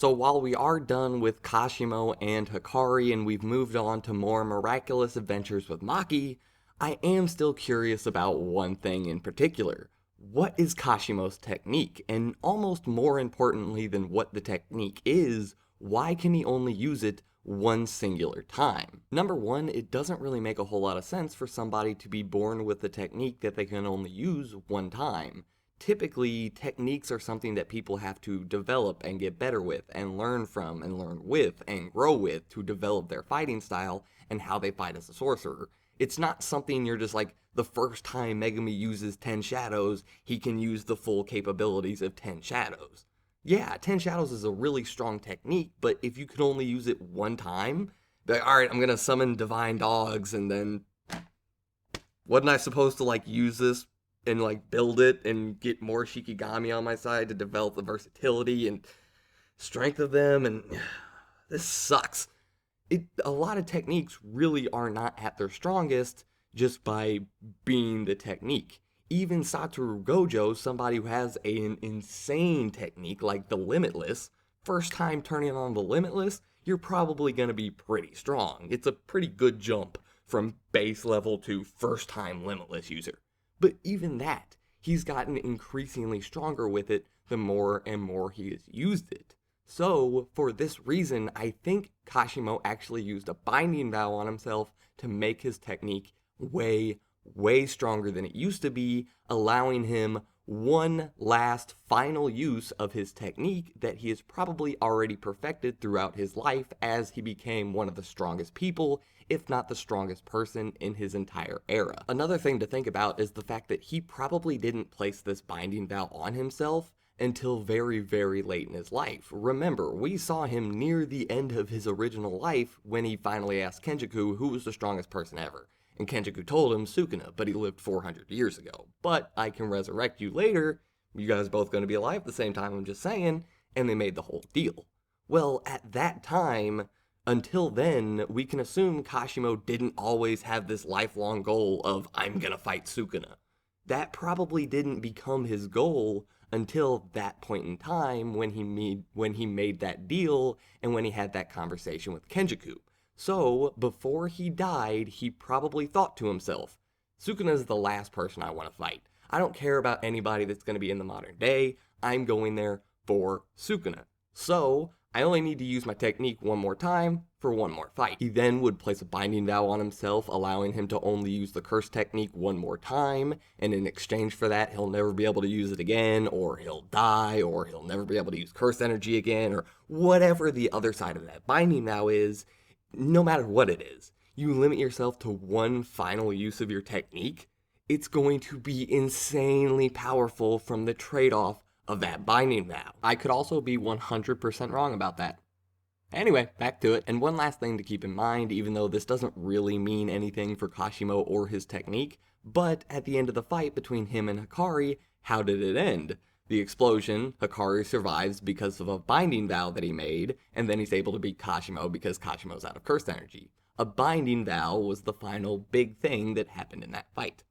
So while we are done with Kashimo and Hikari and we've moved on to more miraculous adventures with Maki, I am still curious about one thing in particular. What is Kashimo's technique? And almost more importantly than what the technique is, why can he only use it one singular time? Number one, it doesn't really make a whole lot of sense for somebody to be born with the technique that they can only use one time. Typically, techniques are something that people have to develop and get better with, and learn from, and learn with, and grow with to develop their fighting style and how they fight as a sorcerer. It's not something you're just like, the first time Megumi uses 10 shadows, he can use the full capabilities of 10 shadows. Yeah, 10 shadows is a really strong technique, but if you can only use it one time, like, alright, I'm gonna summon divine dogs, and then wasn't I supposed to like use this and like build it and get more Shikigami on my side to develop the versatility and strength of them? And this sucks. A lot of techniques really are not at their strongest just by being the technique. Even Satoru Gojo, somebody who has an insane technique like the Limitless, first time turning on the Limitless, you're probably going to be pretty strong. It's a pretty good jump from base level to first time Limitless user. But even that, he's gotten increasingly stronger with it the more and more he has used it. So, for this reason, I think Kashimo actually used a binding vow on himself to make his technique way stronger than it used to be, allowing him one last final use of his technique that he has probably already perfected throughout his life as he became one of the strongest people, if not the strongest person in his entire era. Another thing to think about is the fact that he probably didn't place this binding vow on himself until very late in his life. Remember, we saw him near the end of his original life when he finally asked Kenjaku who was the strongest person ever. And Kenjaku told him Sukuna, but he lived 400 years ago. But I can resurrect you later, you guys both going to be alive at the same time, I'm just saying, and they made the whole deal. Well, at that time, until then, we can assume Kashimo didn't always have this lifelong goal of, I'm gonna fight Sukuna. That probably didn't become his goal until that point in time when he made that deal and when he had that conversation with Kenjaku. So, before he died, he probably thought to himself, Sukuna is the last person I want to fight. I don't care about anybody that's going to be in the modern day. I'm going there for Sukuna. So, I only need to use my technique one more time for one more fight. He then would place a binding vow on himself, allowing him to only use the curse technique one more time, and in exchange for that, he'll never be able to use it again, or he'll die, or he'll never be able to use curse energy again, or whatever the other side of that binding vow is. No matter what it is, you limit yourself to one final use of your technique, it's going to be insanely powerful from the trade-off of that binding vow. I could also be 100% wrong about that. Anyway, back to it. And one last thing to keep in mind, even though this doesn't really mean anything for Kashimo or his technique, but at the end of the fight between him and Hikari, how did it end? The explosion, Hikari survives because of a binding vow that he made, and then he's able to beat Kashimo because Kashimo's out of cursed energy. A binding vow was the final big thing that happened in that fight.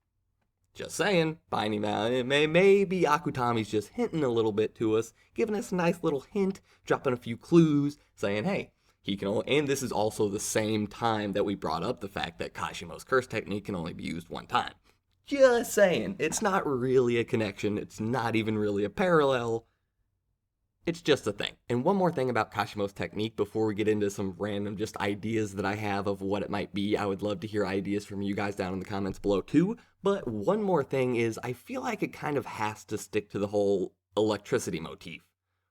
Just saying, binding vow, maybe Akutami's just hinting a little bit to us, giving us a nice little hint, dropping a few clues, saying, hey, he can only, and this is also the same time that we brought up the fact that Kashimo's curse technique can only be used one time. Just saying, it's not really a connection, it's not even really a parallel, it's just a thing. And one more thing about Kashimo's technique before we get into some random just ideas that I have of what it might be. I would love to hear ideas from you guys down in the comments below too. But one more thing is I feel like it kind of has to stick to the whole electricity motif.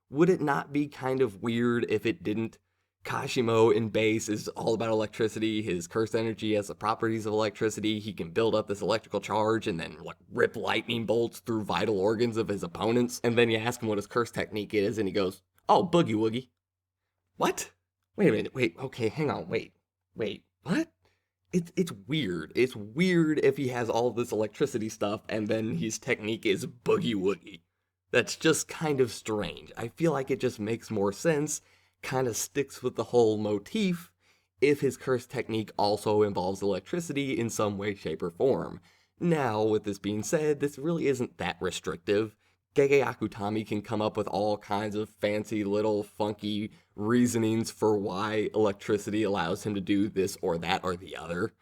Would it not be kind of weird if it didn't? Kashimo in base is all about electricity. His curse energy has the properties of electricity. He can build up this electrical charge and then like rip lightning bolts through vital organs of his opponents. And then you ask him what his curse technique is and he goes, oh, boogie woogie. What? Wait a minute, wait, okay, hang on, wait, what? It's weird. It's weird if he has all this electricity stuff and then his technique is boogie woogie. That's just kind of strange. I feel like it just makes more sense, kind of sticks with the whole motif, if his curse technique also involves electricity in some way, shape, or form. Now, with this being said, this really isn't that restrictive. Gege Akutami can come up with all kinds of fancy little funky reasonings for why electricity allows him to do this or that or the other.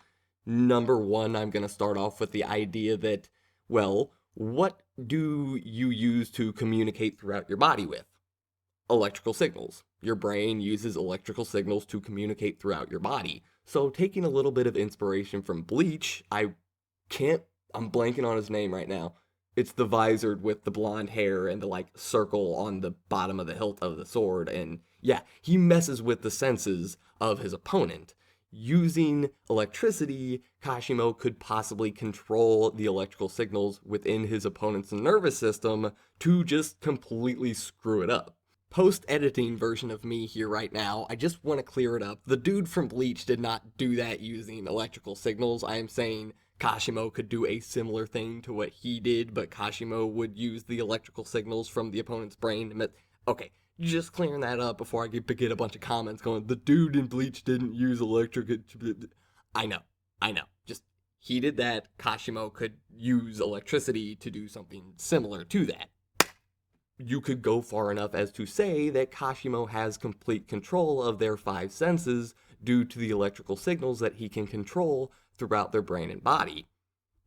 Number one, I'm going to start off with the idea that, well, what do you use to communicate throughout your body with? Electrical signals. Your brain uses electrical signals to communicate throughout your body. So taking a little bit of inspiration from Bleach, I'm blanking on his name right now. It's the visored with the blonde hair and the like circle on the bottom of the hilt of the sword. And yeah, he messes with the senses of his opponent. Using electricity, Kashimo could possibly control the electrical signals within his opponent's nervous system to just completely screw it up. Post-editing version of me here right now, I just want to clear it up. The dude from Bleach did not do that using electrical signals. I am saying Kashimo could do a similar thing to what he did, but Kashimo would use the electrical signals from the opponent's brain. Okay, just clearing that up before I get a bunch of comments going, the dude in Bleach didn't use electric... I know. Just, he did that. Kashimo could use electricity to do something similar to that. You could go far enough as to say that Kashimo has complete control of their five senses due to the electrical signals that he can control throughout their brain and body.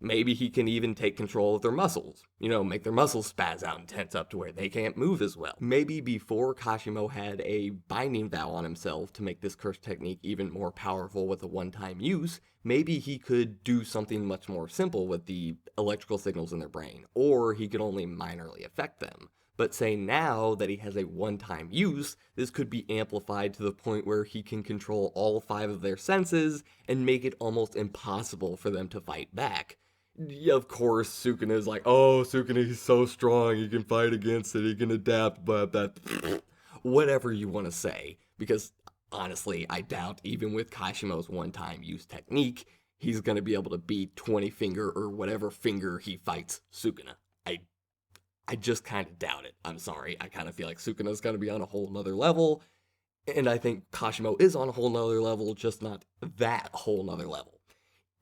Maybe he can even take control of their muscles. Make their muscles spaz out and tense up to where they can't move as well. Maybe before Kashimo had a binding vow on himself to make this curse technique even more powerful with a one-time use, maybe he could do something much more simple with the electrical signals in their brain, or he could only minorly affect them. But say now that he has a one-time use, this could be amplified to the point where he can control all five of their senses and make it almost impossible for them to fight back. Of course, Sukuna is like, oh, Sukuna, he's so strong, he can fight against it, he can adapt, but that... Whatever you want to say, because honestly, I doubt even with Kashimo's one-time use technique, he's going to be able to beat 20 finger or whatever finger he fights Sukuna. I just kind of doubt it. I'm sorry. I kind of feel like Sukuna's going to be on a whole nother level, and I think Kashimo is on a whole nother level, just not that whole nother level.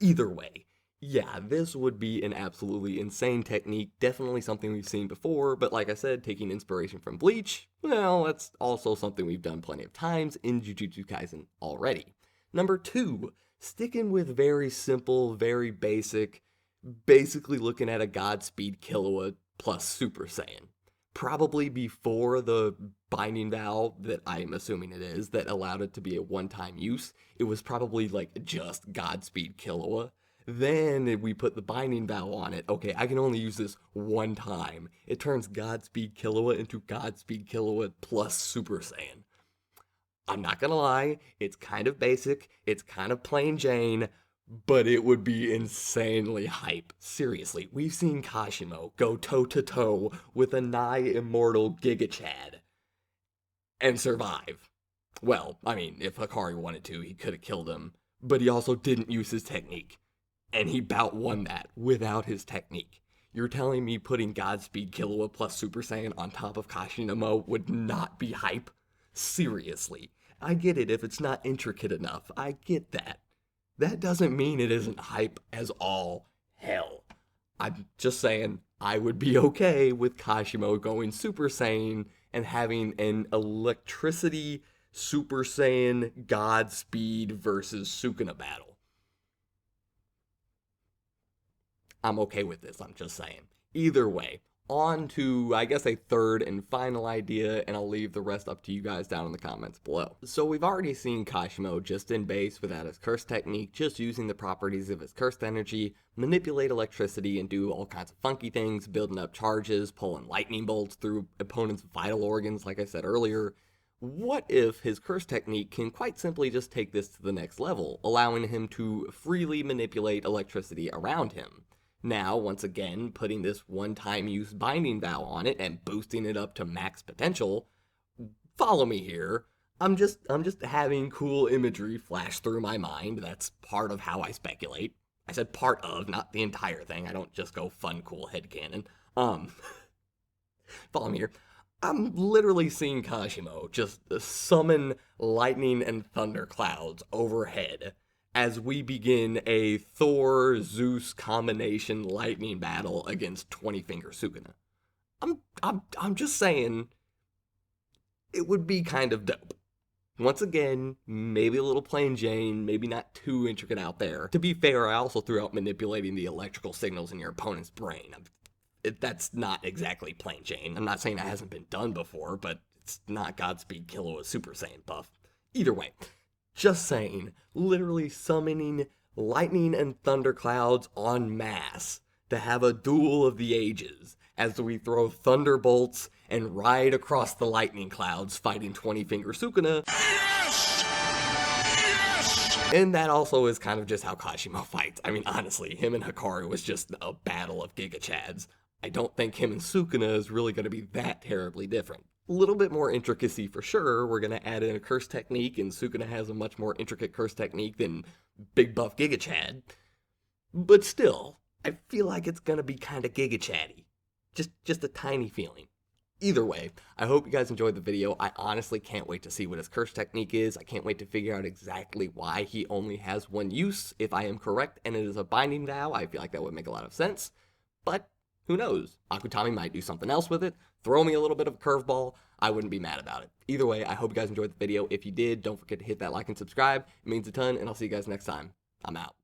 Either way, yeah, this would be an absolutely insane technique, definitely something we've seen before, but like I said, taking inspiration from Bleach, well, that's also something we've done plenty of times in Jujutsu Kaisen already. Number 2, sticking with very simple, very basic, basically looking at a Godspeed Killua plus Super Saiyan. Probably before the binding vow that I'm assuming it is that allowed it to be a one-time use, it was probably like just Godspeed Killua. Then we put the binding vow on it. Okay, I can only use this one time. It turns Godspeed Killua into Godspeed Killua plus Super Saiyan. I'm not gonna lie, it's kind of basic, it's kind of plain Jane, but it would be insanely hype. Seriously, we've seen Kashimo go toe-to-toe with a nigh-immortal Giga Chad and survive. Well, I mean, if Hikari wanted to, he could have killed him, but he also didn't use his technique, and he bout won that without his technique. You're telling me putting Godspeed Killua plus Super Saiyan on top of Kashimo would not be hype? Seriously. I get it if it's not intricate enough, I get that. That doesn't mean it isn't hype as all hell. I'm just saying, I would be okay with Kashimo going Super Saiyan and having an electricity Super Saiyan Godspeed versus Sukuna battle. I'm okay with this, I'm just saying. Either way, on to, I guess, a third and final idea, and I'll leave the rest up to you guys down in the comments below. So we've already seen Kashimo just in base without his curse technique, just using the properties of his cursed energy, manipulate electricity and do all kinds of funky things, building up charges, pulling lightning bolts through opponents' vital organs, like I said earlier. What if his curse technique can quite simply just take this to the next level, allowing him to freely manipulate electricity around him? Now, once again, putting this one-time use binding vow on it and boosting it up to max potential, follow me here. I'm just having cool imagery flash through my mind. That's part of how I speculate. I said part of, not the entire thing. I don't just go fun, cool headcanon. Follow me here. I'm literally seeing Kashimo just summon lightning and thunder clouds overhead as we begin a Thor-Zeus combination lightning battle against 20-finger Sukuna. I'm just saying it would be kind of dope. Once again, maybe a little plain Jane, maybe not too intricate out there. To be fair, I also threw out manipulating the electrical signals in your opponent's brain. That's not exactly plain Jane. I'm not saying it hasn't been done before, but it's not Godspeed Killua Super Saiyan buff. Either way, just saying, literally summoning lightning and thunderclouds en masse to have a duel of the ages as we throw thunderbolts and ride across the lightning clouds fighting 20-finger Sukuna. Yes! Yes! And that also is kind of just how Kashimo fights. I mean, honestly, him and Hikaru was just a battle of Giga Chads. I don't think him and Sukuna is really going to be that terribly different. A little bit more intricacy for sure. We're going to add in a curse technique, and Sukuna has a much more intricate curse technique than Big Buff Giga Chad. But still, I feel like it's going to be kind of Giga Chatty. Just a tiny feeling. Either way, I hope you guys enjoyed the video. I honestly can't wait to see what his curse technique is. I can't wait to figure out exactly why he only has one use. If I am correct and it is a binding vow, I feel like that would make a lot of sense. But who knows? Akutami might do something else with it. Throw me a little bit of a curveball. I wouldn't be mad about it. Either way, I hope you guys enjoyed the video. If you did, don't forget to hit that like and subscribe. It means a ton, and I'll see you guys next time. I'm out.